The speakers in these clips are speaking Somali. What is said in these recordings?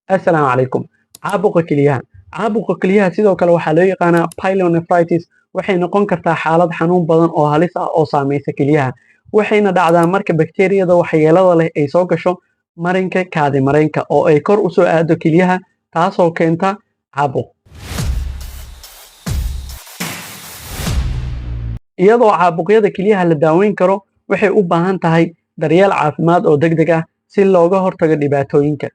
Assalaamu calaykum. Caabuqa kelyaha. Caabuqa kelyaha sidoo kale waxaa loo yaqaanaa pyelonephritis. Waxay noqon kartaa xaalad xanuun badan oo halis ah oo saamaysa kelyaha. Waxayna dhacdaa marka bakteeriyada waxyeellada leh ay soo gasho marinka kaadi-mareenka oo ay kor u soo aado kelyaha, taasoo keenta caabuq. Iyadoo caabuqyada kelyaha la daaweyn karo, waxay u baahan tahay daryeel caafimaad oo degdeg ah si looga hortago dhibaatooyinka.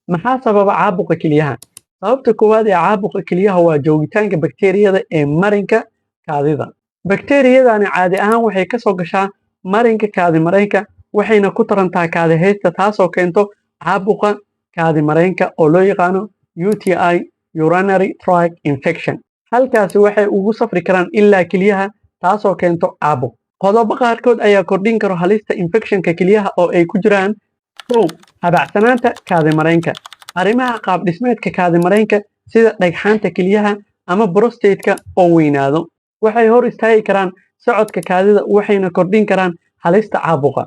Maxaa sababa caabuqa kelyaha? Sababta koowaad ee caabuqa kelyaha waa joogitaanka bakteeriyada ee marinka kaadida. Bakteeriyadani caadi ahaan waxay ka soo gashaa marinka kaadi-mareenka waxayna ku tarantaa kaadi-haysta taasoo keento caabuqa kaadi-mareenka oo loo yaqaano UTI urinary tract infection. Halkaasi waxay ugu safri karaan ilaa kelyaha taasoo keento caabuq. Qodobo qaarkood ayaa kordhin kara halista infekshanka kelyaha oo ay ku jiraan habacsanaanta kaadi-mareenka. Arrimaha qaab dhismeedka kaadi-mareenka sida dhagxaanta kelyaha ama prostate-ka oo weynaado waxay hor istaagi karaan socodka kaadida waxayna kordhin karaan halista caabuqa.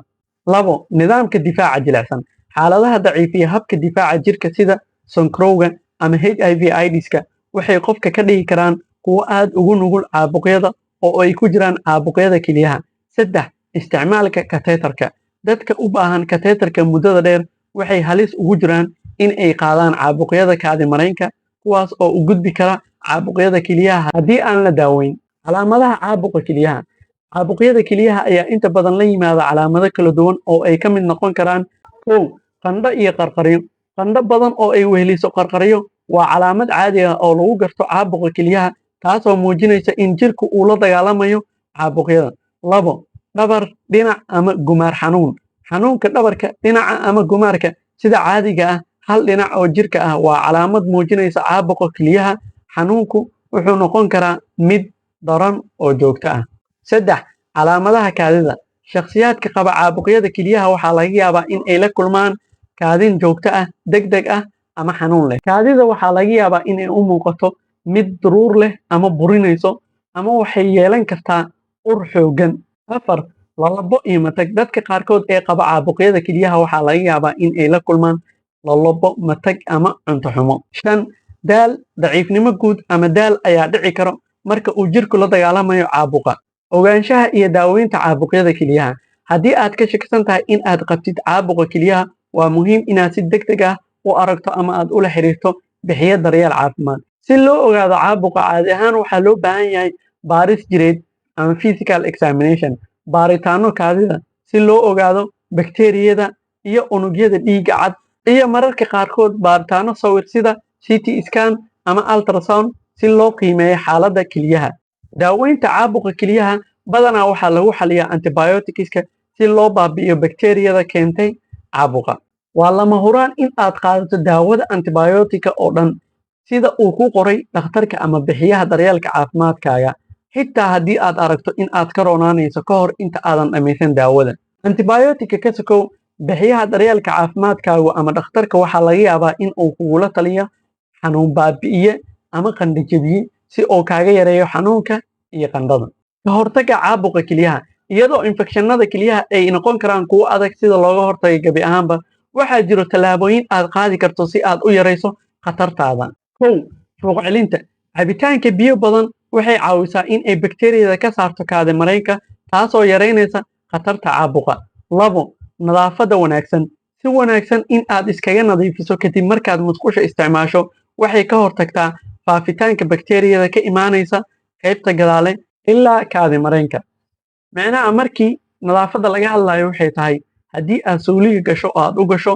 Nidaamka difaaca jilicsan. Xaaladaha daciifiya habka difaaca jirka sida sonkorowga ama HIV/AIDS-ka waxay qofka ka dhigi karaan kuwo aad ugu nugul caabuqyada oo ay ku jiraan caabuqyada kelyaha. Isticmaalka kateetarka. Dadka u baahan kateetarka muddada dheer waxay halis ugu jiraan in ay qaadaan caabuqyada kaadi-mareenka kuwaas oo u gudbi kara caabuqyada kelyaha haddii aan la daaweyn. Calaamadaha caabuqa kelyaha. Caabuqyada kelyaha ayaa inta badan la yimaada calaamado kala duwan oo ay ka mid noqon karaan qandho iyo qarqaryo. Qandho badan oo ay weheliso qarqaryo waa calaamad caadi ah oo lagu garto caabuqa kelyaha taasoo muujinaysa in jirku uu la dagaalamayo caabuqyada. Dhabar, dhinac ama gumaar xanuun. Xanuunka dhabarka, dhinaca ama gumaarka sida caadiga ah hal dhinac oo jirka ah waa calaamad muujinaysa caabuqa kelyaha. Xanuunku wuxuu noqon karaa mid daran oo joogto ah. Calaamadaha kaadida. Shakhsiyaadka qaba caabuqyada kelyaha waxaa laga yaabaa in ay la kulmaan kaadin joogto ah, degdeg ah ama xanuun leh. Kaadida waxaa laga yaabaa in ay u muuqato mid duruur leh ama burinayso ama waxay yeelan kartaa ur xooggan. Lalabo iyo matag. Dadka qaarkood ee qaba caabuqyada kelyaha waxaa laga yaabaa in ay la kulmaan lalabo, matag ama cunto xumo. Daal, daciifnimo guud ama daal ayaa dhici karo marka uu jirku la dagaalamayo caabuqa. Ogaanshaha iyo daaweynta caabuqyada kelyaha. Haddii aad ka shakisan tahay in aad qabtid caabuqa kelyaha, waa muhiim inaad si degdeg ah u aragto ama aad ula xiriirto bixiye daryeel caafimaad. Si loo ogaado caabuqa, caadi ahaan waxaa loo baahan yahay baaris jireed ama physical examination, baaritaanno kaadida si loo ogaado bakteeriyada iyo unugyada dhiigga cad, iyo mararka qaarkood baaritaanno sawir sida CT scan ama ultrasound si loo qiimeeyo xaaladda kelyaha. Daaweynta caabuqa kelyaha badanaa waxaa lagu xaliyaa antibioticska si loo baabi'iyo bakteeriyada keentay caabuqa. Waa lama huraan in aad qaadato daawada antibiotika oo dhan sida uu ku qoray dhakhtarka ama bixiyaha daryeelka caafimaadkaaga, xitaa haddii aad aragto in aad ka roonaanayso ka hor inta aadan dhammaysan daawada. Antibiotika ka sokow, bixiyaha daryeelka caafimaadkaaga ama dhakhtarka waxaa laga yaabaa in uu kugula taliyo xanuun baabi'iye ama qandho jabiye si uu kaaga yareeyo xanuunka iyo qandhada. Ka hortagga caabuqa kelyaha. Iyadoo infekshannada kelyaha ay noqon karaan kuwo adag sida looga hortago gebi ahaanba, waxaa jiro tallaabooyin aad qaadi karto si aad u yarayso khatartaada. Fuuq celinta. Cabitaanka biyo badan waxay caawisaa in ay bakteeriyada ka saarto kaadi-mareenka taasoo yareynaysa khatarta caabuqa. Nadaafadda wanaagsan. Si wanaagsan in aad iskaga nadiifiso kadib markaad musqusha isticmaasho waxay ka hortagtaa faafitaanka bakteeriyada ka imaanaysa qaybta gadaale ilaa kaadi-mareenka. Macnaha markii nadaafadda laga hadlayo waxay tahay haddii aad suuliga gasho oo aad u gasho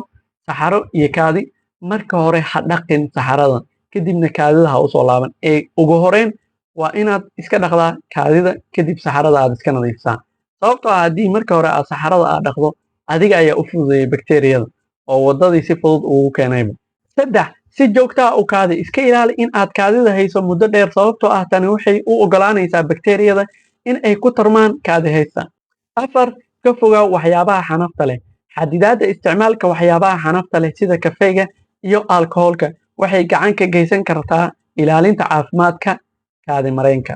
saxaro iyo kaadi, marka hore ha dhaqin saxarada kadibna kaadida ha usoo laaban. Ugu horeyn waa inaad iska dhaqdaa kaadida kadib saxarada aad iska nadiifisaa. Sababtoo ah haddii marka hore aad saxarada aad dhaqdo, adiga ayaa u fududeeyay bakteeriyada oo waddadii si fudud ugu keenayba. Si joogto ah u kaadi. Iska ilaali in aad kaadida hayso muddo dheer sababtoo ah tani waxay u oggolaanaysaa bakteeriyada in ay ku tarmaan kaadi-haysta. Ka fogaa waxyaabaha xanafta leh. Xadidaadda isticmaalka waxyaabaha xanafta leh sida kafeega iyo alkoholka waxay gacan ka geysan kartaa ilaalinta caafimaadka kaadi-mareenka.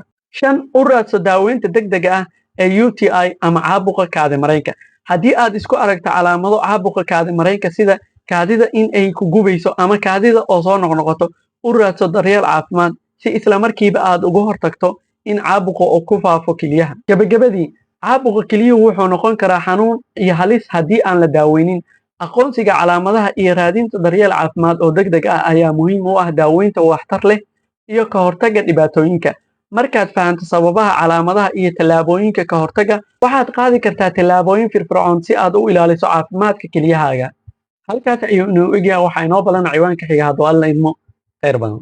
U raadso daaweynta degdega ah ee UTI ama caabuqa kaadi-mareenka. Haddii aad isku aragto calaamado caabuqa kaadi-mareenka sida kaadida in ay ku gubayso ama kaadida oo soo noqnoqoto u raadso daryeel caafimaad si isla markiiba aad uga hortagto in caabuqa uu ku faafo kelyaha. Gabagabadii, caabuqa kelyuhu wuxuu noqon karaa xanuun iyo halis haddii aan la daaweynin. Aqoonsiga calaamadaha iyo raadinta daryeel caafimaad oo degdeg ah ayaa muhiim u ah daaweynta waxtar leh iyo ka hortagga dhibaatooyinka. Markaad fahanto sababaha, calaamadaha iyo tallaabooyinka ka hortagga, waxaad qaadi kartaa tallaabooyin firfircoon si aad u ilaaliso caafimaadka kelyahaaga. Halkaas ayuu inoo egyahay. Waxaa inoo badan ciwaanka xiga hadduu Alla idmo. Khayr badan.